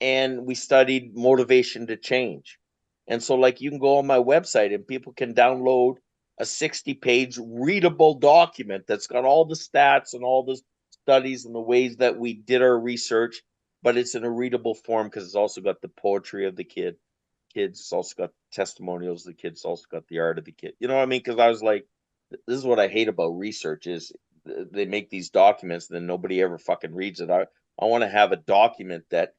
and we studied motivation to change. And so, like, you can go on my website and people can download a 60-page readable document that's got all the stats and all the studies and the ways that we did our research, but it's in a readable form because it's also got the poetry of the kids. It's also got testimonials of the kids. It's also got the art of the kid. You know what I mean? Because I was like, this is what I hate about research is they make these documents and then nobody ever fucking reads it. I want to have a document that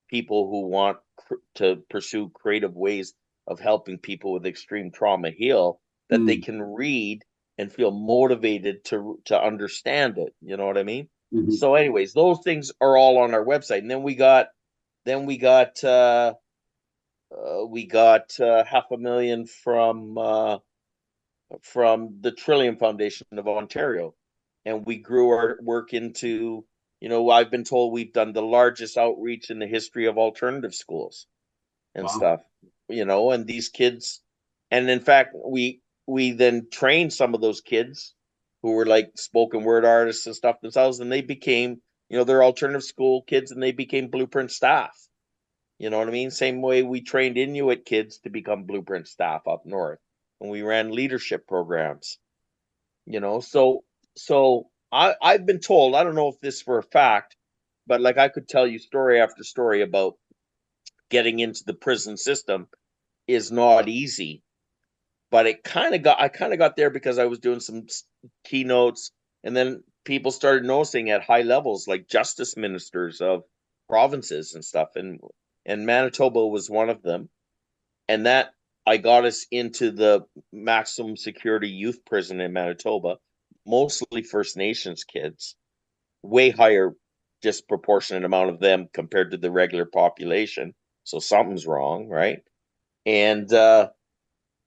people who want to pursue creative ways of helping people with extreme trauma heal, that they Mm, can read and feel motivated to understand it. You know what I mean? mhm. So, anyways, those things are all on our website, and then we got 500,000 from the Trillium Foundation of Ontario, and we grew our work into, I've been told we've done the largest outreach in the history of alternative schools and Wow. stuff, and these kids, and in fact, we then trained some of those kids who were like spoken word artists and stuff themselves, and they became, they're alternative school kids, and they became Blueprint staff. You know what I mean? Same way we trained Inuit kids to become Blueprint staff up north, and we ran leadership programs. So I've been told, I don't know if this for a fact, but like I could tell you story after story about getting into the prison system is not easy. But I kind of got there because I was doing some keynotes, and then people started noticing at high levels, like justice ministers of provinces and stuff, and Manitoba was one of them, and that I got us into the maximum security youth prison in Manitoba, mostly First Nations kids, way higher disproportionate amount of them compared to the regular population. So something's wrong, right? And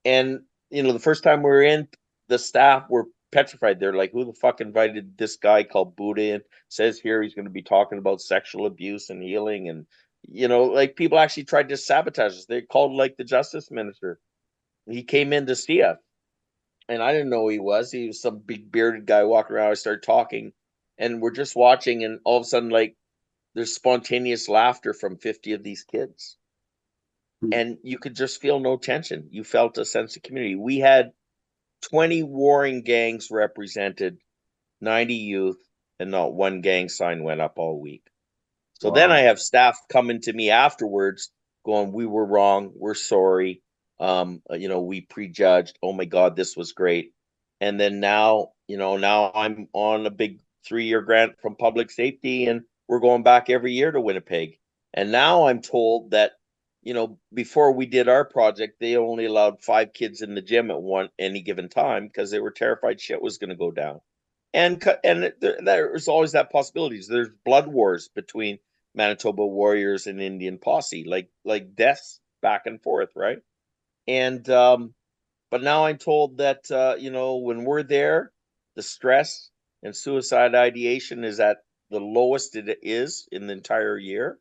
and the first time we were in, the staff were petrified. They're like, "Who the fuck invited this guy called Buddha in? Says here he's going to be talking about sexual abuse and healing." And like people actually tried to sabotage us. They called like the justice minister. He came in to see us, and I didn't know who he was. He was some big bearded guy walking around. I started talking, and we're just watching, and all of a sudden, like, there's spontaneous laughter from 50 of these kids, Mm. and you could just feel no tension. You felt a sense of community. We had 20 warring gangs represented, 90 youth, and not one gang sign went up all week. So then I Wow. have staff coming to me afterwards going, "We were wrong. We're sorry. We prejudged. Oh my God, this was great." And then now I'm on a big 3-year grant from public safety, and we're going back every year to Winnipeg. And now I'm told that, before we did our project, they only allowed 5 kids in the gym at one any given time because they were terrified shit was going to go down. And there's always that possibility. There's blood wars between Manitoba Warriors and Indian Posse, like deaths back and forth, right? And but now I'm told that when we're there, the stress and suicide ideation is at the lowest it is in the entire year.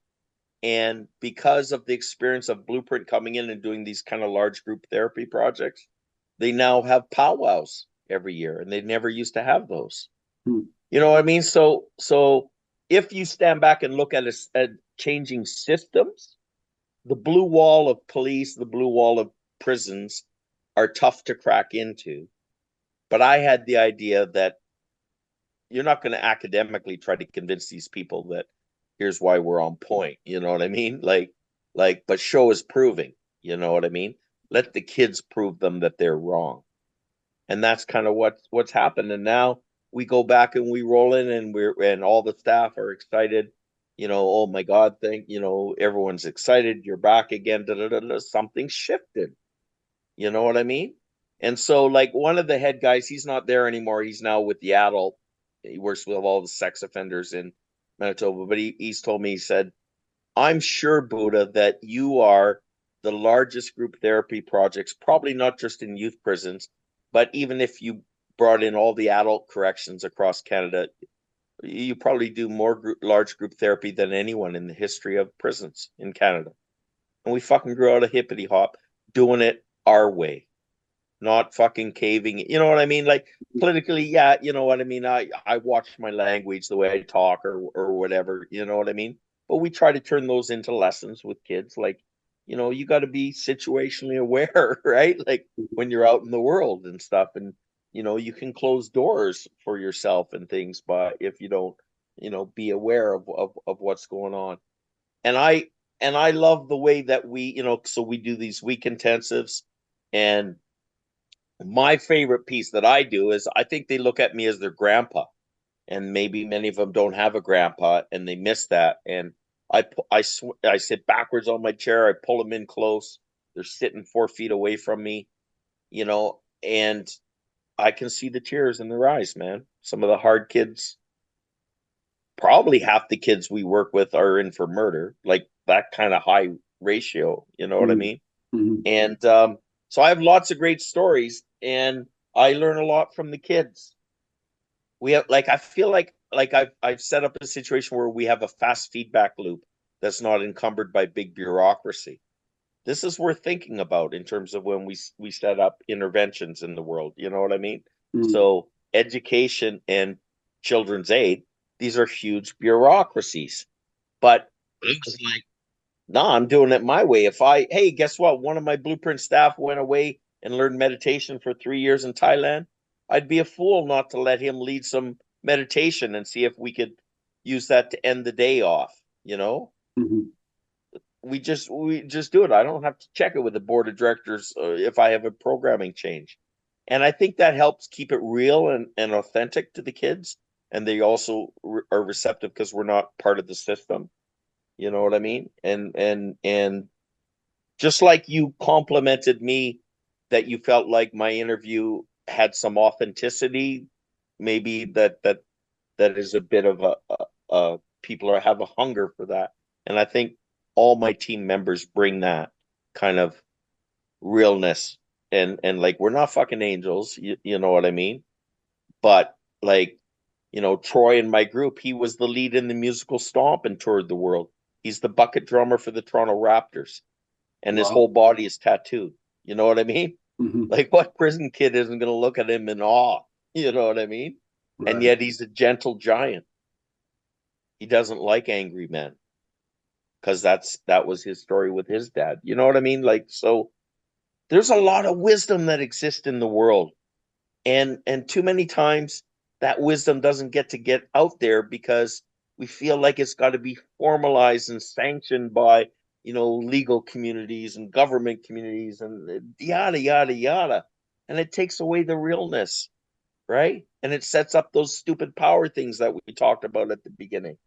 And because of the experience of Blueprint coming in and doing these kind of large group therapy projects, they now have powwows every year, and they never used to have those. Mm. You know what I mean? So if you stand back and look at changing systems, the blue wall of police, the blue wall of prisons are tough to crack into. But I had the idea that you're not going to academically try to convince these people that here's why we're on point. You know what I mean? But show is proving. You know what I mean? Let the kids prove them that they're wrong, and that's kind of what's happened. And now we go back and we roll in, and all the staff are excited. Oh my God, everyone's excited. You're back again. Da, da, da, da. Something shifted. You know what I mean? And so, like, one of the head guys, he's not there anymore. He's now with the adult. He works with all the sex offenders in Manitoba. But he's told me, he said, "I'm sure, Buddha, that you are the largest group therapy projects, probably not just in youth prisons, but even if you brought in all the adult corrections across Canada, you probably do more large group therapy than anyone in the history of prisons in Canada." And we fucking grew out of hippity hop doing it our way, not fucking caving. You know what I mean? Like, politically, yeah, you know what I mean? I watch my language, the way I talk, or whatever. You know what I mean? but we try to turn those into lessons with kids. Like, you got to be situationally aware, right? Like when you're out in the world and stuff, and you can close doors for yourself and things, but if you don't, be aware of what's going on. And I love the way that we, so we do these week intensives. And my favorite piece that I do is I think they look at me as their grandpa, and maybe many of them don't have a grandpa and they miss that. And I sit backwards on my chair. I pull them in close. They're sitting 4 feet away from me, and I can see the tears in their eyes, man. Some of the hard kids, probably half the kids we work with are in for murder, like that kind of high ratio. You know what I Mm-hmm. mean? Mm-hmm. And so I have lots of great stories, and I learn a lot from the kids. We have, like, I feel like I've set up a situation where we have a fast feedback loop that's not encumbered by big bureaucracy. This is worth thinking about in terms of when we set up interventions in the world. You know what I mean? Mm-hmm. So education and children's aid, these are huge bureaucracies. But I was like, no, I'm doing it my way. Hey, guess what? One of my Blueprint staff went away and learned meditation for 3 years in Thailand. I'd be a fool not to let him lead some meditation and see if we could use that to end the day off. You know, Mm-hmm. we just do it. I don't have to check it with the board of directors if I have a programming change. And I think that helps keep it real and authentic to the kids. And they also are receptive because we're not part of the system. You know what I mean? And just like you complimented me that you felt like my interview had some authenticity, maybe that is a bit of a people have a hunger for that. And I think all my team members bring that kind of realness, and like we're not fucking angels, you know what I mean? But like, Troy in my group, he was the lead in the musical Stomp and toured the world. He's the bucket drummer for the Toronto Raptors, and his whole Wow. body is tattooed. You know what I mean? Mm-hmm. Like, what prison kid isn't going to look at him in awe? You know what I mean? And Right. yet he's a gentle giant. He doesn't like angry men because that was his story with his dad. You know what I mean? Like, so there's a lot of wisdom that exists in the world, and too many times that wisdom doesn't get out there because we feel like it's got to be formalized and sanctioned by legal communities and government communities and yada yada yada, and it takes away the realness, right? And it sets up those stupid power things that we talked about at the beginning.